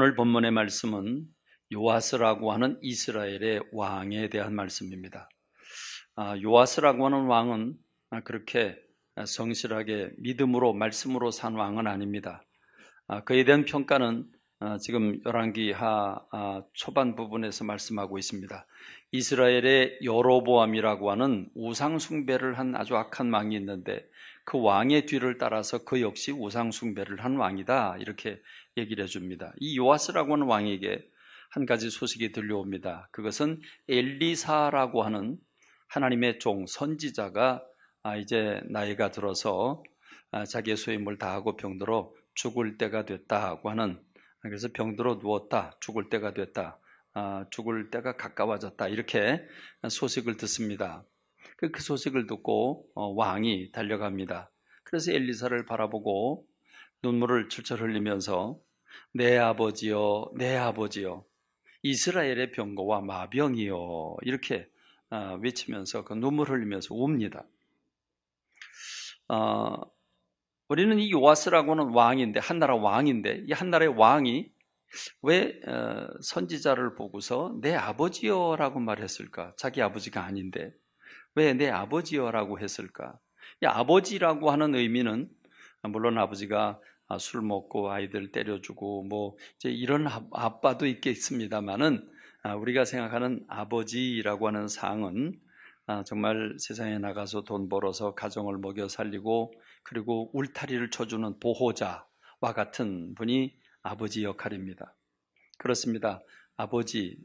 오늘 본문의 말씀은 요아스라고 하는 이스라엘의 왕에 대한 말씀입니다. 요아스라고 하는 왕은 그렇게 성실하게 믿음으로 말씀으로 산 왕은 아닙니다. 그에 대한 평가는 지금 열왕기하 초반 부분에서 말씀하고 있습니다. 이스라엘의 여로보암이라고 하는 우상 숭배를 한 아주 악한 왕이 있는데 그 왕의 뒤를 따라서 그 역시 우상 숭배를 한 왕이다, 이렇게 얘기를 해줍니다. 이 요아스라고 하는 왕에게 한 가지 소식이 들려옵니다. 그것은 엘리사라고 하는 하나님의 종 선지자가 이제 나이가 들어서 자기의 소임을 다하고 병들어 죽을 때가 됐다고 하는, 그래서 병들어 누웠다, 죽을 때가 됐다, 죽을 때가 가까워졌다, 이렇게 소식을 듣습니다. 그 소식을 듣고 왕이 달려갑니다. 그래서 엘리사를 바라보고 눈물을 철철 흘리면서 내 아버지여, 내 아버지여, 이스라엘의 병거와 마병이여, 이렇게 외치면서 그 눈물 흘리면서 웁니다. 우리는 이 요아스라고는 왕인데, 한나라 왕인데, 이 한나라의 왕이 왜 선지자를 보고서 내 아버지여라고 말했을까? 자기 아버지가 아닌데 왜 내 아버지여라고 했을까? 이 아버지라고 하는 의미는 물론 아버지가 술 먹고 아이들 때려주고 뭐 이제 이런 아빠도 있겠습니다만은, 우리가 생각하는 아버지라고 하는 상은 정말 세상에 나가서 돈 벌어서 가정을 먹여 살리고 그리고 울타리를 쳐주는 보호자와 같은 분이 아버지 역할입니다. 그렇습니다. 아버지,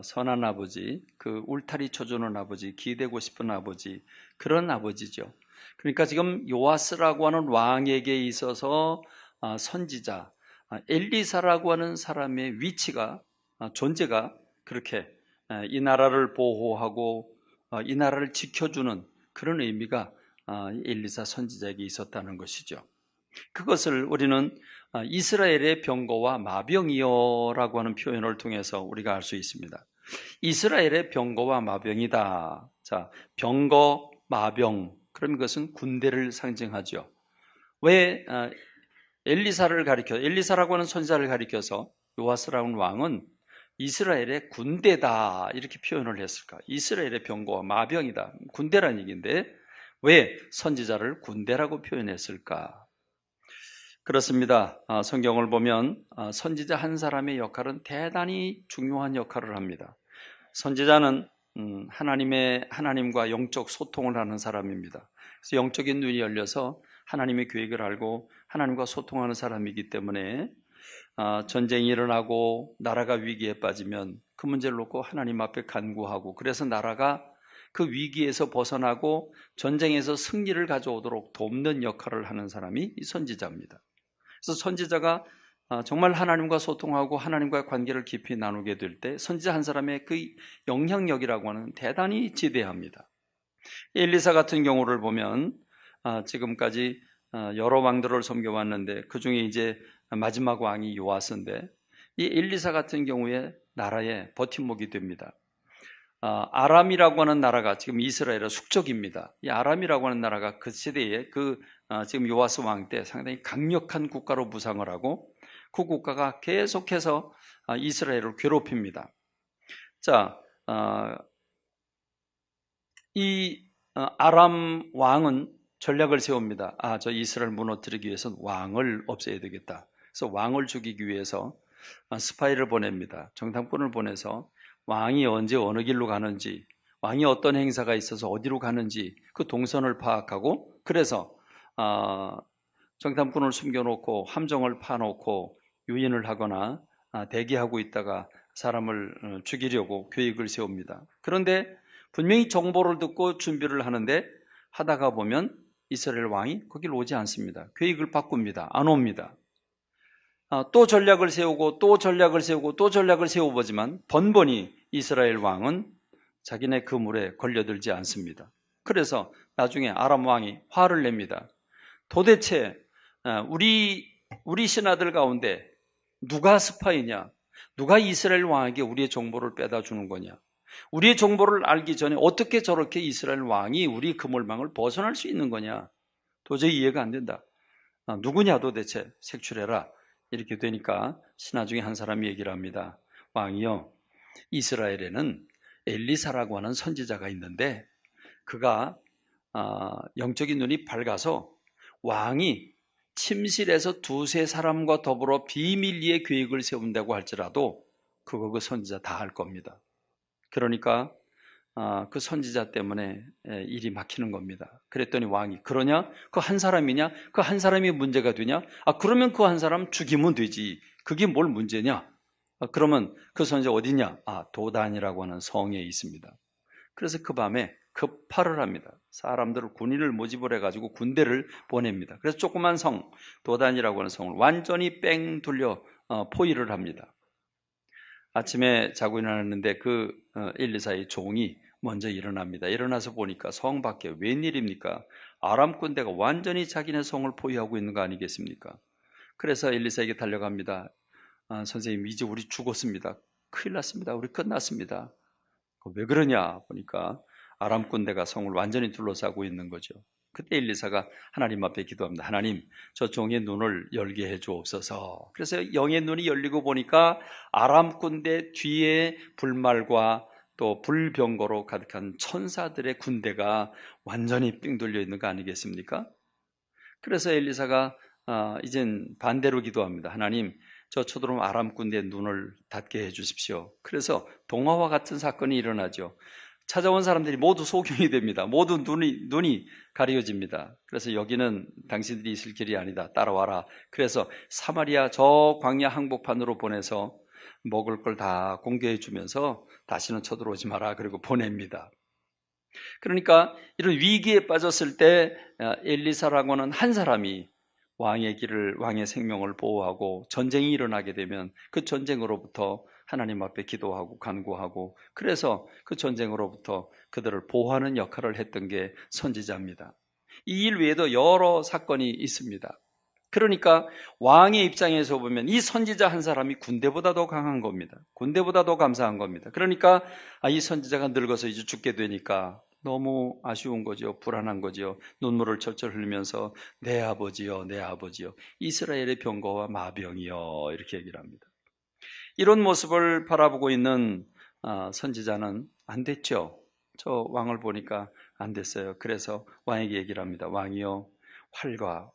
선한 아버지, 그 울타리 쳐주는 아버지, 기대고 싶은 아버지, 그런 아버지죠. 그러니까 지금 요아스라고 하는 왕에게 있어서 선지자 엘리사라고 하는 사람의 위치가, 존재가 그렇게 이 나라를 보호하고 이 나라를 지켜주는 그런 의미가 엘리사 선지자에게 있었다는 것이죠. 그것을 우리는 이스라엘의 병거와 마병이여라고 하는 표현을 통해서 우리가 알 수 있습니다. 이스라엘의 병거와 마병이다. 자, 병거, 마병, 그럼 이것은 군대를 상징하죠. 왜 엘리사라고 하는 선지자를 가리켜서 요아스라는 왕은 이스라엘의 군대다, 이렇게 표현을 했을까? 이스라엘의 병거와 마병이다, 군대란 얘기인데 왜 선지자를 군대라고 표현했을까? 그렇습니다. 성경을 보면 선지자 한 사람의 역할은 대단히 중요한 역할을 합니다. 선지자는 하나님과 영적 소통을 하는 사람입니다. 그래서 영적인 눈이 열려서 하나님의 계획을 알고 하나님과 소통하는 사람이기 때문에 전쟁이 일어나고 나라가 위기에 빠지면 그 문제를 놓고 하나님 앞에 간구하고, 그래서 나라가 그 위기에서 벗어나고 전쟁에서 승리를 가져오도록 돕는 역할을 하는 사람이 이 선지자입니다. 그래서 선지자가 정말 하나님과 소통하고 하나님과의 관계를 깊이 나누게 될 때 선지자 한 사람의 그 영향력이라고 하는 대단히 지대합니다. 엘리사 같은 경우를 보면 지금까지 여러 왕들을 섬겨왔는데 그 중에 이제 마지막 왕이 요아스인데, 이 엘리사 같은 경우에 나라의 버팀목이 됩니다. 아람이라고 하는 나라가 지금 이스라엘의 숙적입니다. 이 아람이라고 하는 나라가 그 시대에 지금 요아스 왕 때 상당히 강력한 국가로 무상을 하고 그 국가가 계속해서 이스라엘을 괴롭힙니다. 자, 이 아람 왕은 전략을 세웁니다. 저 이스라엘 무너뜨리기 위해서는 왕을 없애야 되겠다. 그래서 왕을 죽이기 위해서 스파이를 보냅니다. 정탐꾼을 보내서 왕이 언제 어느 길로 가는지, 왕이 어떤 행사가 있어서 어디로 가는지 그 동선을 파악하고, 그래서 정탐꾼을 숨겨놓고 함정을 파놓고 유인을 하거나 대기하고 있다가 사람을 죽이려고 계획을 세웁니다. 그런데 분명히 정보를 듣고 준비를 하는데 하다가 보면 이스라엘 왕이 거길 오지 않습니다. 계획을 바꿉니다. 안 옵니다. 또 전략을 세우고 또 전략을 세우고 또 전략을 세워보지만 번번이 이스라엘 왕은 자기네 그물에 걸려들지 않습니다. 그래서 나중에 아람 왕이 화를 냅니다. 도대체 우리 신하들 가운데 누가 스파이냐? 누가 이스라엘 왕에게 우리의 정보를 빼다 주는 거냐? 우리의 정보를 알기 전에 어떻게 저렇게 이스라엘 왕이 우리 그물망을 벗어날 수 있는 거냐? 도저히 이해가 안 된다. 누구냐 도대체, 색출해라. 이렇게 되니까 신하 중에 한 사람이 얘기를 합니다. 왕이요, 이스라엘에는 엘리사라고 하는 선지자가 있는데 그가 영적인 눈이 밝아서 왕이 침실에서 두세 사람과 더불어 비밀리에 계획을 세운다고 할지라도 그거 그 선지자 다 할 겁니다. 그러니까 그 선지자 때문에 일이 막히는 겁니다. 그랬더니 왕이 그러냐? 그 한 사람이냐? 그 한 사람이 문제가 되냐? 그러면 그 한 사람 죽이면 되지. 그게 뭘 문제냐? 그러면 그 선지자 어디냐? 도단이라고 하는 성에 있습니다. 그래서 그 밤에 급파를 합니다. 사람들을 군인을 모집을 해가지고 군대를 보냅니다. 그래서 조그만 성, 도단이라고 하는 성을 완전히 뺑 돌려 포위를 합니다. 아침에 자고 일어났는데 그 엘리사의 종이 먼저 일어납니다. 일어나서 보니까 성 밖에 웬일입니까? 아람 군대가 완전히 자기네 성을 포위하고 있는 거 아니겠습니까? 그래서 엘리사에게 달려갑니다. 선생님, 이제 우리 죽었습니다. 큰일 났습니다. 우리 끝났습니다. 왜 그러냐 보니까 아람 군대가 성을 완전히 둘러싸고 있는 거죠. 그때 엘리사가 하나님 앞에 기도합니다. 하나님, 저 종의 눈을 열게 해 주옵소서. 그래서 영의 눈이 열리고 보니까 아람 군대 뒤에 불말과 또 불병거로 가득한 천사들의 군대가 완전히 삥 돌려 있는 거 아니겠습니까? 그래서 엘리사가 이젠 반대로 기도합니다. 하나님, 저 쳐들어온 아람 군대의 눈을 닫게 해 주십시오. 그래서 동화와 같은 사건이 일어나죠. 찾아온 사람들이 모두 소경이 됩니다. 모두 눈이 가려집니다. 그래서 여기는 당신들이 있을 길이 아니다. 따라와라. 그래서 사마리아 저 광야 항복판으로 보내서 먹을 걸 다 공개해 주면서 다시는 쳐들어오지 마라. 그리고 보냅니다. 그러니까 이런 위기에 빠졌을 때 엘리사라고 하는 한 사람이 왕의 길을, 왕의 생명을 보호하고 전쟁이 일어나게 되면 그 전쟁으로부터 하나님 앞에 기도하고 간구하고 그래서 그 전쟁으로부터 그들을 보호하는 역할을 했던 게 선지자입니다. 이 일 외에도 여러 사건이 있습니다. 그러니까 왕의 입장에서 보면 이 선지자 한 사람이 군대보다 더 강한 겁니다. 군대보다 더 감사한 겁니다. 그러니까 이 선지자가 늙어서 이제 죽게 되니까 너무 아쉬운 거죠. 불안한 거죠. 눈물을 철철 흘리면서 내 아버지요, 내 아버지요. 이스라엘의 병거와 마병이요. 이렇게 얘기를 합니다. 이런 모습을 바라보고 있는 선지자는 안 됐죠. 저 왕을 보니까 안 됐어요. 그래서 왕에게 얘기를 합니다. 왕이요, 활과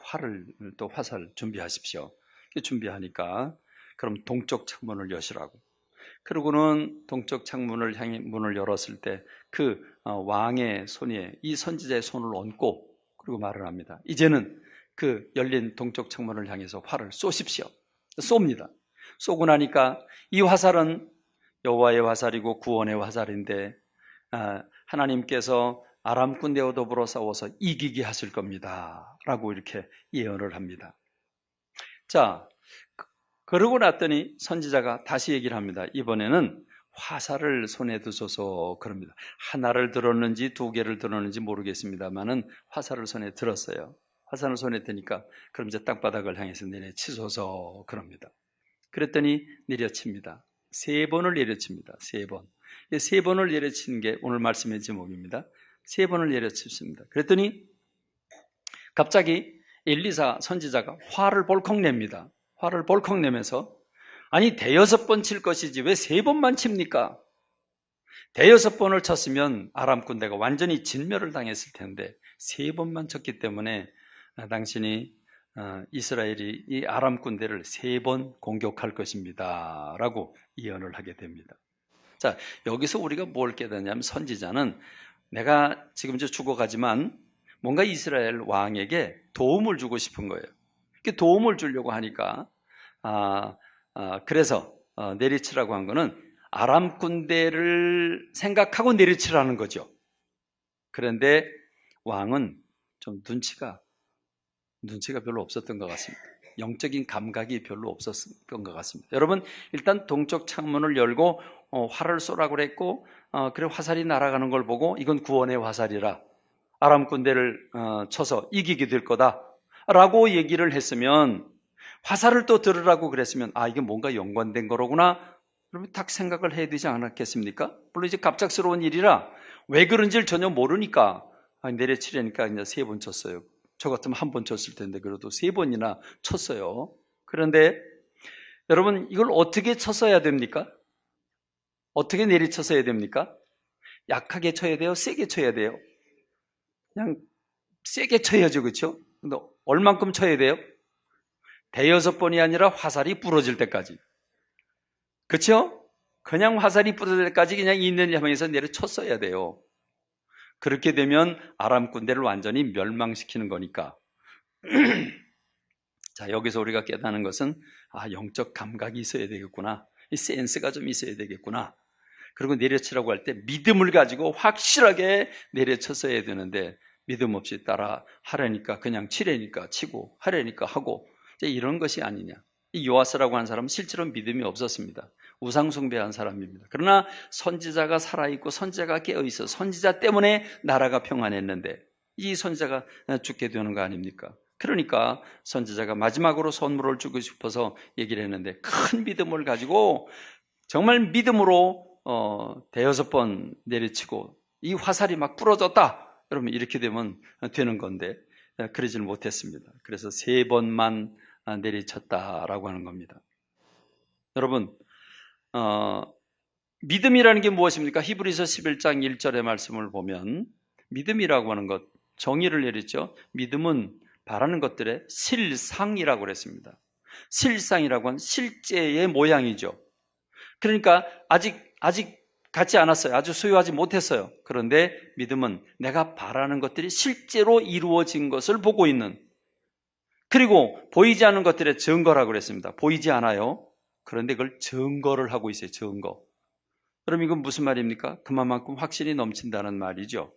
활을 또 화살 준비하십시오. 준비하니까 그럼 동쪽 창문을 여시라고. 그러고는 동쪽 창문을 향해 문을 열었을 때 그 왕의 손에 이 선지자의 손을 얹고 그리고 말을 합니다. 이제는 그 열린 동쪽 창문을 향해서 활을 쏘십시오. 쏩니다. 쏘고 나니까 이 화살은 여호와의 화살이고 구원의 화살인데 하나님께서 아람 군대와 더불어 싸워서 이기게 하실 겁니다. 라고 이렇게 예언을 합니다. 자, 그러고 났더니 선지자가 다시 얘기를 합니다. 이번에는 화살을 손에 두소서 그럽니다. 하나를 들었는지 두 개를 들었는지 모르겠습니다만은 화살을 손에 들었어요. 화살을 손에 드니까 그럼 이제 땅바닥을 향해서 내려치소서 그럽니다. 그랬더니 내려칩니다. 3번을 내려칩니다. 3번. 3번을 내려치는 게 오늘 말씀의 제목입니다. 3번을 내려치습니다. 그랬더니 갑자기 엘리사 선지자가 화를 벌컥 냅니다. 화를 벌컥 내면서 아니 대여섯 번 칠 것이지 왜 3번만 칩니까? 대여섯 번을 쳤으면 아람 군대가 완전히 진멸을 당했을 텐데 3번만 쳤기 때문에 당신이 이스라엘이 이 아람 군대를 3번 공격할 것입니다. 라고 예언을 하게 됩니다. 자, 여기서 우리가 뭘 깨닫냐면 선지자는 내가 지금 이제 죽어가지만 뭔가 이스라엘 왕에게 도움을 주고 싶은 거예요. 이렇게 도움을 주려고 하니까 그래서 내리치라고 한 거는 아람 군대를 생각하고 내리치라는 거죠. 그런데 왕은 좀 눈치가 별로 없었던 것 같습니다. 영적인 감각이 별로 없었던 것 같습니다. 여러분, 일단 동쪽 창문을 열고 활을 쏘라고 그랬고 그래 화살이 날아가는 걸 보고 이건 구원의 화살이라 아람 군대를 쳐서 이기게 될 거다 라고 얘기를 했으면 화살을 또 들으라고 그랬으면 이게 뭔가 연관된 거로구나 그러면 딱 생각을 해야 되지 않았겠습니까? 물론 이제 갑작스러운 일이라 왜 그런지를 전혀 모르니까 내려치려니까 그냥 3번 쳤어요. 저 같으면 한 번 쳤을 텐데 그래도 3번이나 쳤어요. 그런데 여러분 이걸 어떻게 쳤어야 됩니까? 어떻게 내리쳤어야 됩니까? 약하게 쳐야 돼요? 세게 쳐야 돼요? 그냥 세게 쳐야죠, 그렇죠? 근데 얼만큼 쳐야 돼요? 대여섯 번이 아니라 화살이 부러질 때까지. 그렇죠? 그냥 화살이 부러질 때까지 그냥 있는 향에서 내려쳤어야 돼요. 그렇게 되면 아람 군대를 완전히 멸망시키는 거니까. 자, 여기서 우리가 깨닫는 것은 영적 감각이 있어야 되겠구나. 이 센스가 좀 있어야 되겠구나. 그리고 내려치라고 할 때 믿음을 가지고 확실하게 내려쳤어야 되는데 믿음 없이 따라 하려니까 그냥 치려니까 치고 하려니까 하고 이런 것이 아니냐. 이 요아스라고 하는 사람은 실제로 믿음이 없었습니다. 우상 숭배한 사람입니다. 그러나 선지자가 살아있고 선지자가 깨어있어 선지자 때문에 나라가 평안했는데 이 선지자가 죽게 되는 거 아닙니까? 그러니까 선지자가 마지막으로 선물을 주고 싶어서 얘기를 했는데 큰 믿음을 가지고 정말 믿음으로 대여섯 번 내리치고 이 화살이 막 부러졌다. 여러분 이렇게 되면 되는 건데 그러지는 못했습니다. 그래서 세 번만 내리쳤다라고 하는 겁니다. 여러분 믿음이라는 게 무엇입니까? 히브리서 11장 1절의 말씀을 보면 믿음이라고 하는 것 정의를 내렸죠. 믿음은 바라는 것들의 실상이라고 그랬습니다. 실상이라고 하는 실제의 모양이죠. 그러니까 아직 갖지 않았어요. 아주 소유하지 못했어요. 그런데 믿음은 내가 바라는 것들이 실제로 이루어진 것을 보고 있는, 그리고 보이지 않는 것들의 증거라고 그랬습니다. 보이지 않아요. 그런데 그걸 증거를 하고 있어요. 증거. 그럼 이건 무슨 말입니까? 그만큼 확신이 넘친다는 말이죠.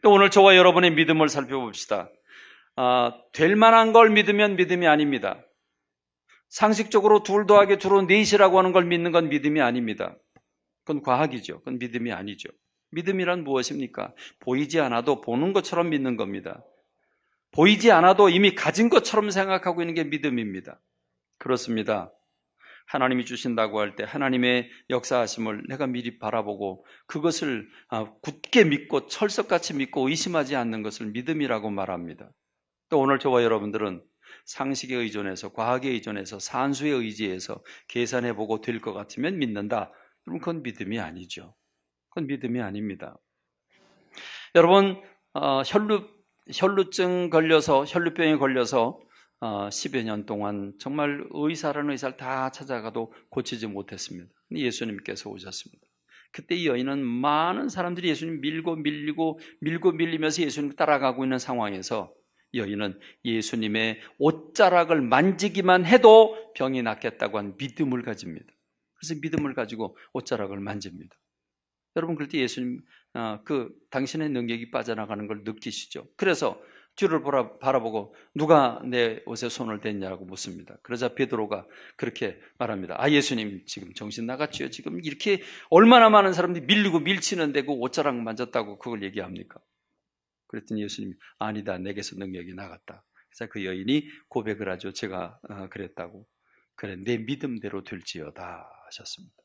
오늘 저와 여러분의 믿음을 살펴봅시다. 될 만한 걸 믿으면 믿음이 아닙니다. 상식적으로 2 더하기 2로 4이라고 하는 걸 믿는 건 믿음이 아닙니다. 그건 과학이죠. 그건 믿음이 아니죠. 믿음이란 무엇입니까? 보이지 않아도 보는 것처럼 믿는 겁니다. 보이지 않아도 이미 가진 것처럼 생각하고 있는 게 믿음입니다. 그렇습니다. 하나님이 주신다고 할 때 하나님의 역사하심을 내가 미리 바라보고 그것을 굳게 믿고 철석같이 믿고 의심하지 않는 것을 믿음이라고 말합니다. 또 오늘 저와 여러분들은 상식에 의존해서 과학에 의존해서 산수에 의지해서 계산해보고 될 것 같으면 믿는다. 그럼 그건 믿음이 아니죠. 그건 믿음이 아닙니다. 여러분 혈루증 걸려서 혈루병에 걸려서 10여 년 동안 정말 의사라는 의사를 다 찾아가도 고치지 못했습니다. 예수님께서 오셨습니다. 그때 이 여인은 많은 사람들이 예수님 밀고 밀리면서 예수님 따라가고 있는 상황에서 여인은 예수님의 옷자락을 만지기만 해도 병이 낫겠다고 한 믿음을 가집니다. 그래서 믿음을 가지고 옷자락을 만집니다. 여러분 그럴 때 예수님 당신의 능력이 빠져나가는 걸 느끼시죠. 그래서 뒤를 바라보고 누가 내 옷에 손을 댔냐고 묻습니다. 그러자 베드로가 그렇게 말합니다. 예수님 지금 정신 나갔지요. 지금 이렇게 얼마나 많은 사람들이 밀리고 밀치는데 그 옷자락 만졌다고 그걸 얘기합니까? 그랬더니 예수님이 아니다. 내게서 능력이 나갔다. 그래서 그 여인이 고백을 하죠. 제가 그랬다고. 그래 내 믿음대로 될지어다 하셨습니다.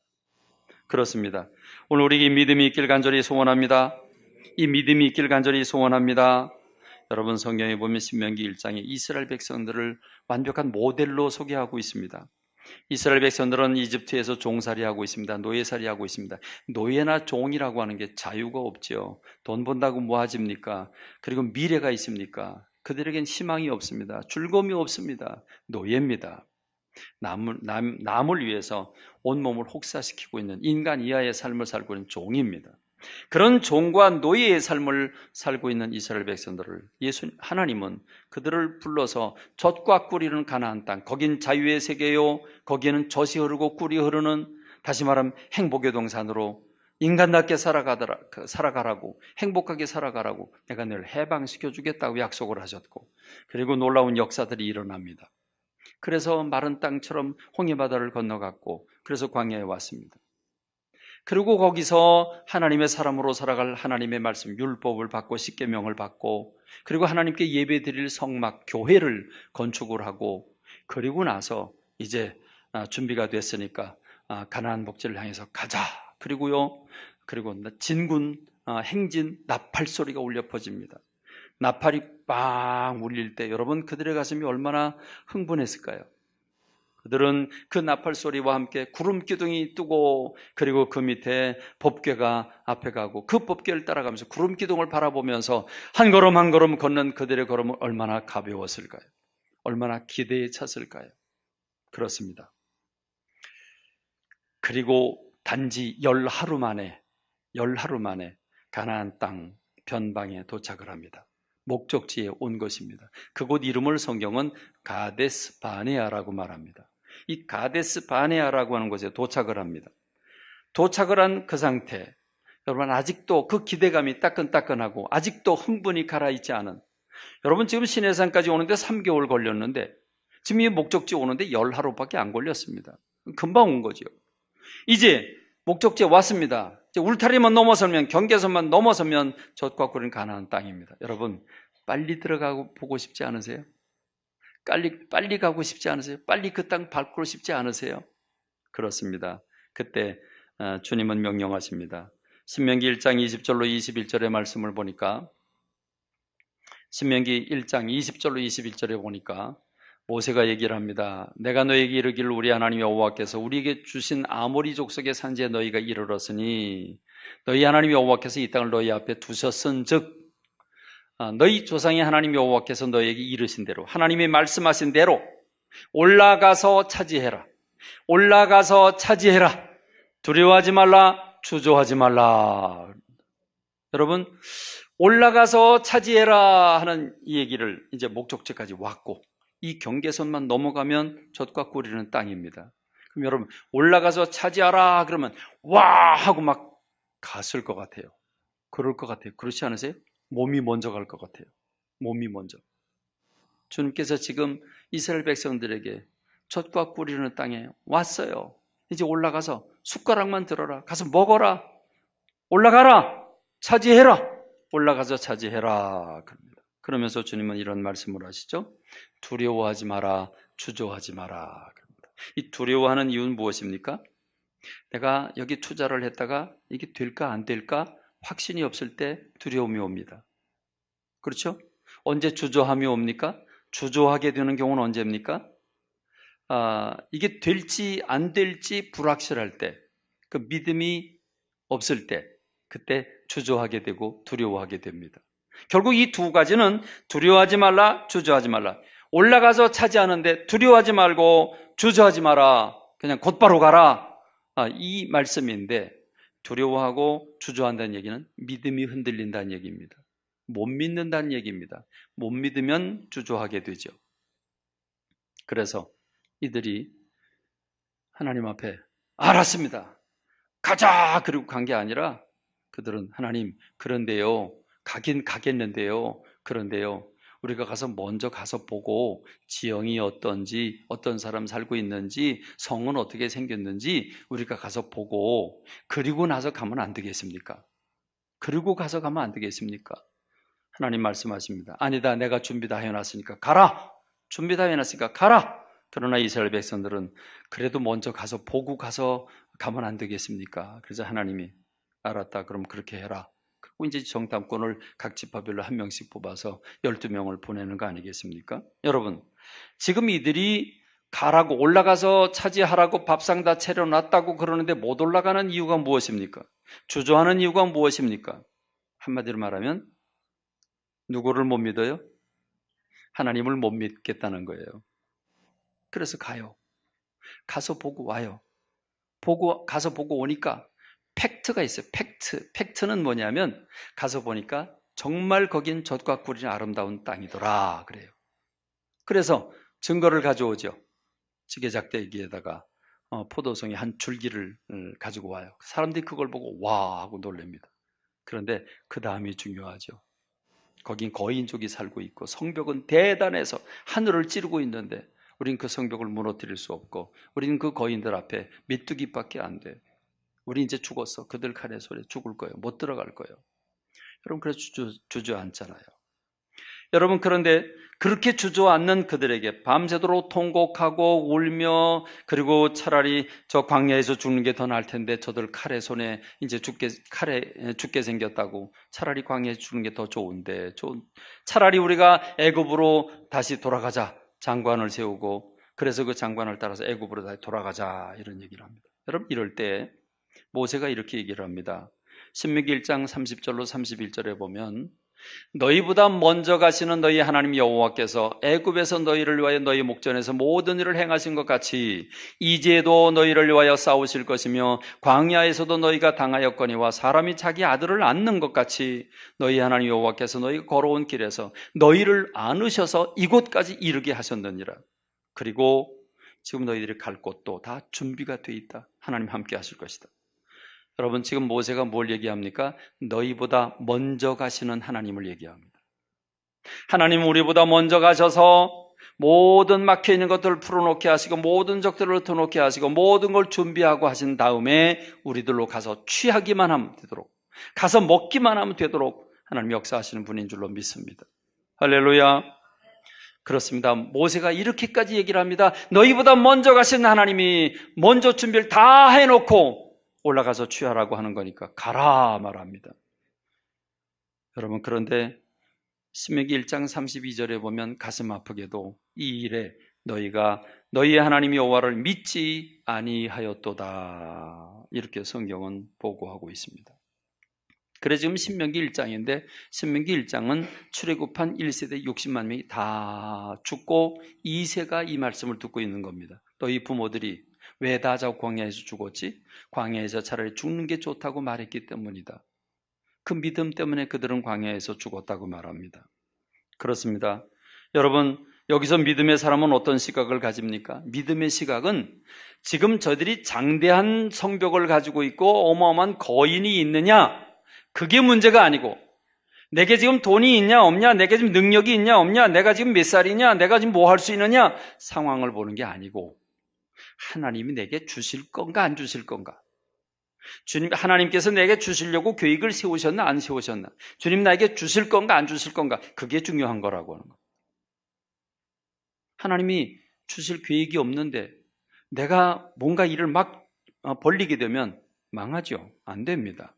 그렇습니다. 오늘 우리에게 믿음이 있길 간절히 소원합니다. 이 믿음이 있길 간절히 소원합니다. 여러분 성경에 보면 신명기 1장에 이스라엘 백성들을 완벽한 모델로 소개하고 있습니다. 이스라엘 백성들은 이집트에서 종살이하고 있습니다. 노예살이하고 있습니다. 노예나 종이라고 하는 게 자유가 없죠. 돈 번다고 뭐 하집니까? 그리고 미래가 있습니까? 그들에겐 희망이 없습니다. 즐거움이 없습니다. 노예입니다. 남을 위해서 온몸을 혹사시키고 있는 인간 이하의 삶을 살고 있는 종입니다. 그런 종과 노예의 삶을 살고 있는 이스라엘 백성들을 하나님은 그들을 불러서 젖과 꿀이 흐르는 가나안 땅, 거긴 자유의 세계요, 거기에는 젖이 흐르고 꿀이 흐르는, 다시 말하면 행복의 동산으로 인간답게 살아가라고, 행복하게 살아가라고 내가 늘 해방시켜 주겠다고 약속을 하셨고, 그리고 놀라운 역사들이 일어납니다. 그래서 마른 땅처럼 홍해바다를 건너갔고, 그래서 광야에 왔습니다. 그리고 거기서 하나님의 사람으로 살아갈 하나님의 말씀, 율법을 받고 십계명을 받고, 그리고 하나님께 예배드릴 성막, 교회를 건축을 하고, 그리고 나서 이제 준비가 됐으니까 가나안 복지를 향해서 가자. 그리고 진군, 행진, 나팔 소리가 울려 퍼집니다. 나팔이 빵 울릴 때 여러분 그들의 가슴이 얼마나 흥분했을까요? 그들은 그 나팔 소리와 함께 구름 기둥이 뜨고 그리고 그 밑에 법궤가 앞에 가고 그 법궤를 따라가면서 구름 기둥을 바라보면서 한 걸음 한 걸음 걷는 그들의 걸음은 얼마나 가벼웠을까요? 얼마나 기대에 찼을까요? 그렇습니다. 그리고 단지 열 하루 만에 가나안 땅 변방에 도착을 합니다. 목적지에 온 것입니다. 그곳 이름을 성경은 가데스 바네아라고 말합니다. 이 가데스 바네아라고 하는 곳에 도착을 합니다. 도착을 한 그 상태, 여러분 아직도 그 기대감이 따끈따끈하고 아직도 흥분이 가라앉지 않은, 여러분 지금 시내산까지 오는데 3개월 걸렸는데 지금 이 목적지 오는데 열 하루밖에 안 걸렸습니다. 금방 온 거죠. 이제 목적지에 왔습니다. 이제 울타리만 넘어서면, 경계선만 넘어서면 젖과 꿀은 가나안 땅입니다. 여러분 빨리 들어가고 보고 싶지 않으세요? 빨리 가고 싶지 않으세요? 빨리 그 땅 밟고 싶지 않으세요? 그렇습니다. 그때 주님은 명령하십니다. 신명기 1장 20절로 21절의 말씀을 보니까, 신명기 1장 20절로 21절에 보니까 모세가 얘기를 합니다. 내가 너에게 이르기를 우리 하나님 여호와께서 우리에게 주신 아모리 족속의 산지에 너희가 이르렀으니 너희 하나님 여호와께서 이 땅을 너희 앞에 두셨은즉 너희 조상의 하나님 여호와께서 너희에게 이르신 대로, 하나님이 말씀하신 대로 올라가서 차지해라. 올라가서 차지해라. 두려워하지 말라. 주저하지 말라. 여러분 올라가서 차지해라 하는 이 얘기를, 이제 목적지까지 왔고 이 경계선만 넘어가면 젖과 꿀이는 땅입니다. 그럼 여러분 올라가서 차지하라 그러면 와 하고 막 갔을 것 같아요. 그럴 것 같아요. 그렇지 않으세요? 몸이 먼저 갈 것 같아요. 몸이 먼저. 주님께서 지금 이스라엘 백성들에게 젖과 꿀이는 땅에 왔어요. 이제 올라가서 숟가락만 들어라. 가서 먹어라. 올라가라. 차지해라. 올라가서 차지해라. 그러면서 주님은 이런 말씀을 하시죠. 두려워하지 마라. 주저하지 마라. 이 두려워하는 이유는 무엇입니까? 내가 여기 투자를 했다가 이게 될까 안 될까 확신이 없을 때 두려움이 옵니다. 그렇죠? 언제 주저함이 옵니까? 주저하게 되는 경우는 언제입니까? 이게 될지 안 될지 불확실할 때, 그 믿음이 없을 때, 그때 주저하게 되고 두려워하게 됩니다. 결국 이 두 가지는 두려워하지 말라, 주저하지 말라. 올라가서 차지하는데 두려워하지 말고 주저하지 마라. 그냥 곧바로 가라. 이 말씀인데, 두려워하고 주저한다는 얘기는 믿음이 흔들린다는 얘기입니다. 못 믿는다는 얘기입니다. 못 믿으면 주저하게 되죠. 그래서 이들이 하나님 앞에 알았습니다. 가자! 그리고 간 게 아니라 그들은 하나님, 그런데요. 가긴 가겠는데요. 그런데요. 우리가 먼저 가서 보고 지형이 어떤지, 어떤 사람 살고 있는지, 성은 어떻게 생겼는지 우리가 가서 보고 그리고 나서 가면 안 되겠습니까? 그리고 가서 가면 안 되겠습니까? 하나님 말씀하십니다. 아니다. 내가 준비 다 해놨으니까 가라. 준비 다 해놨으니까 가라. 그러나 이스라엘 백성들은 그래도 먼저 가서 보고 가면 안 되겠습니까? 그래서 하나님이 알았다. 그럼 그렇게 해라. 그리고 이제 정탐꾼을 각 지파별로 한 명씩 뽑아서 12명을 보내는 거 아니겠습니까? 여러분, 지금 이들이 가라고, 올라가서 차지하라고 밥상 다 차려놨다고 그러는데 못 올라가는 이유가 무엇입니까? 주저하는 이유가 무엇입니까? 한마디로 말하면 누구를 못 믿어요? 하나님을 못 믿겠다는 거예요. 그래서 가요. 가서 보고 와요. 가서 보고 오니까 팩트가 있어요. 팩트는 뭐냐면 가서 보니까 정말 거긴 젖과 꿀이 아름다운 땅이더라 그래요. 그래서 증거를 가져오죠. 지게작대기에다가 포도송이 한 줄기를 가지고 와요. 사람들이 그걸 보고 와 하고 놀랍니다. 그런데 그 다음이 중요하죠. 거긴 거인족이 살고 있고 성벽은 대단해서 하늘을 찌르고 있는데 우린 그 성벽을 무너뜨릴 수 없고 우린 그 거인들 앞에 메뚜기밖에 안 돼. 우리 이제 죽었어. 그들 칼의 소리에 죽을 거예요. 못 들어갈 거예요. 여러분 그래서 주저앉잖아요. 여러분 그런데 그렇게 주저앉는 그들에게 밤새도록 통곡하고 울며, 그리고 차라리 저 광야에서 죽는 게 더 나을 텐데 저들 칼의 손에 이제 죽게 생겼다고, 차라리 광야에서 죽는 게 더 좋은데 차라리 우리가 애굽으로 다시 돌아가자. 장관을 세우고 그래서 그 장관을 따라서 애굽으로 다시 돌아가자 이런 얘기를 합니다. 여러분 이럴 때 모세가 이렇게 얘기를 합니다. 신명기 1장 30절로 31절에 보면 너희보다 먼저 가시는 너희 하나님 여호와께서 애굽에서 너희를 위하여 너희 목전에서 모든 일을 행하신 것 같이 이제도 너희를 위하여 싸우실 것이며 광야에서도 너희가 당하였거니와 사람이 자기 아들을 안는 것 같이 너희 하나님 여호와께서 너희가 걸어온 길에서 너희를 안으셔서 이곳까지 이르게 하셨느니라. 그리고 지금 너희들이 갈 곳도 다 준비가 돼 있다. 하나님 함께 하실 것이다. 여러분 지금 모세가 뭘 얘기합니까? 너희보다 먼저 가시는 하나님을 얘기합니다. 하나님 우리보다 먼저 가셔서 모든 막혀있는 것들을 풀어놓게 하시고 모든 적들을 터놓게 하시고 모든 걸 준비하고 하신 다음에 우리들로 가서 취하기만 하면 되도록 가서 먹기만 하면 되도록 하나님 역사하시는 분인 줄로 믿습니다. 할렐루야. 그렇습니다. 모세가 이렇게까지 얘기를 합니다. 너희보다 먼저 가신 하나님이 먼저 준비를 다 해놓고 올라가서 취하라고 하는 거니까 가라 말합니다. 여러분 그런데 신명기 1장 32절에 보면 가슴 아프게도 이 일에 너희가 너희 하나님 여호와를 믿지 아니하였도다 이렇게 성경은 보고하고 있습니다. 그래 지금 신명기 1장인데 신명기 1장은 출애굽한 1세대 60만 명이 다 죽고 2세가 이 말씀을 듣고 있는 겁니다. 너희 부모들이 왜 다 저 광야에서 죽었지? 광야에서 차라리 죽는 게 좋다고 말했기 때문이다. 그 믿음 때문에 그들은 광야에서 죽었다고 말합니다. 그렇습니다. 여러분 여기서 믿음의 사람은 어떤 시각을 가집니까? 믿음의 시각은 지금 저들이 장대한 성벽을 가지고 있고 어마어마한 거인이 있느냐? 그게 문제가 아니고 내게 지금 돈이 있냐 없냐, 내게 지금 능력이 있냐 없냐, 내가 지금 몇 살이냐, 내가 지금 뭐 할 수 있느냐 상황을 보는 게 아니고 하나님이 내게 주실 건가 안 주실 건가, 주님 하나님께서 내게 주시려고 계획을 세우셨나 안 세우셨나, 주님 나에게 주실 건가 안 주실 건가, 그게 중요한 거라고 하는 거예요. 하나님이 주실 계획이 없는데 내가 뭔가 일을 막 벌리게 되면 망하죠. 안 됩니다.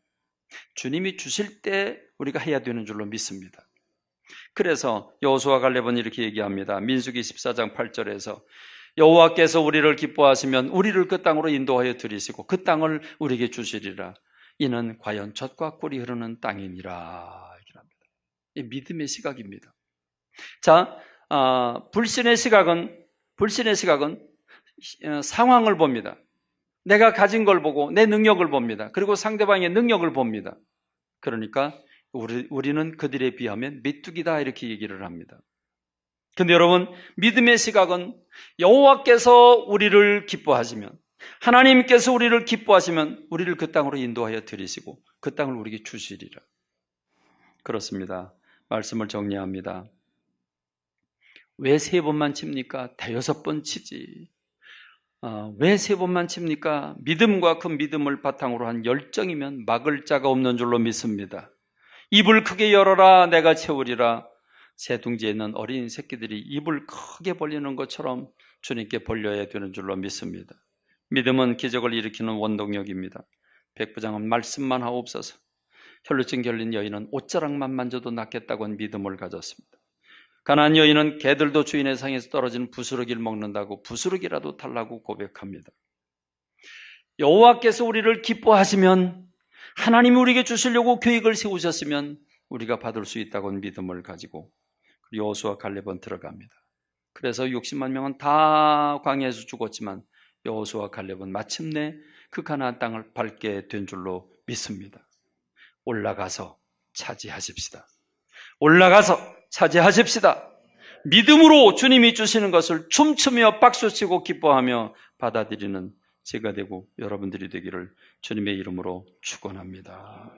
주님이 주실 때 우리가 해야 되는 줄로 믿습니다. 그래서 여호수아 갈렙은 이렇게 얘기합니다. 민수기 14장 8절에서 여호와께서 우리를 기뻐하시면 우리를 그 땅으로 인도하여 들이시고 그 땅을 우리에게 주시리라. 이는 과연 젖과 꿀이 흐르는 땅이니라. 이 믿음의 시각입니다. 자, 불신의 시각은 상황을 봅니다. 내가 가진 걸 보고 내 능력을 봅니다. 그리고 상대방의 능력을 봅니다. 그러니까 우리는 그들에 비하면 메뚜기다 이렇게 얘기를 합니다. 근데 여러분 믿음의 시각은 여호와께서 우리를 기뻐하시면, 하나님께서 우리를 기뻐하시면 우리를 그 땅으로 인도하여 들이시고 그 땅을 우리에게 주시리라. 그렇습니다. 말씀을 정리합니다. 왜 3번만 칩니까? 대여섯 번 치지. 왜 3번만 칩니까? 믿음과 그 믿음을 바탕으로 한 열정이면 막을 자가 없는 줄로 믿습니다. 입을 크게 열어라 내가 채우리라. 새둥지에 있는 어린 새끼들이 입을 크게 벌리는 것처럼 주님께 벌려야 되는 줄로 믿습니다. 믿음은 기적을 일으키는 원동력입니다. 백부장은 말씀만 하옵소서. 혈루증 결린 여인은 옷자락만 만져도 낫겠다고 한 믿음을 가졌습니다. 가난한 여인은 개들도 주인의 상에서 떨어진 부스러기를 먹는다고 부스러기라도 달라고 고백합니다. 여호와께서 우리를 기뻐하시면, 하나님이 우리에게 주시려고 계획을 세우셨으면 우리가 받을 수 있다고 한 믿음을 가지고 여호수아 갈렙은 들어갑니다. 그래서 60만 명은 다 광야에서 죽었지만 여호수아 갈렙은 마침내 그 가나안 땅을 밟게 된 줄로 믿습니다. 올라가서 차지하십시다. 올라가서 차지하십시다. 믿음으로 주님이 주시는 것을 춤추며 박수치고 기뻐하며 받아들이는 제가 되고 여러분들이 되기를 주님의 이름으로 축원합니다.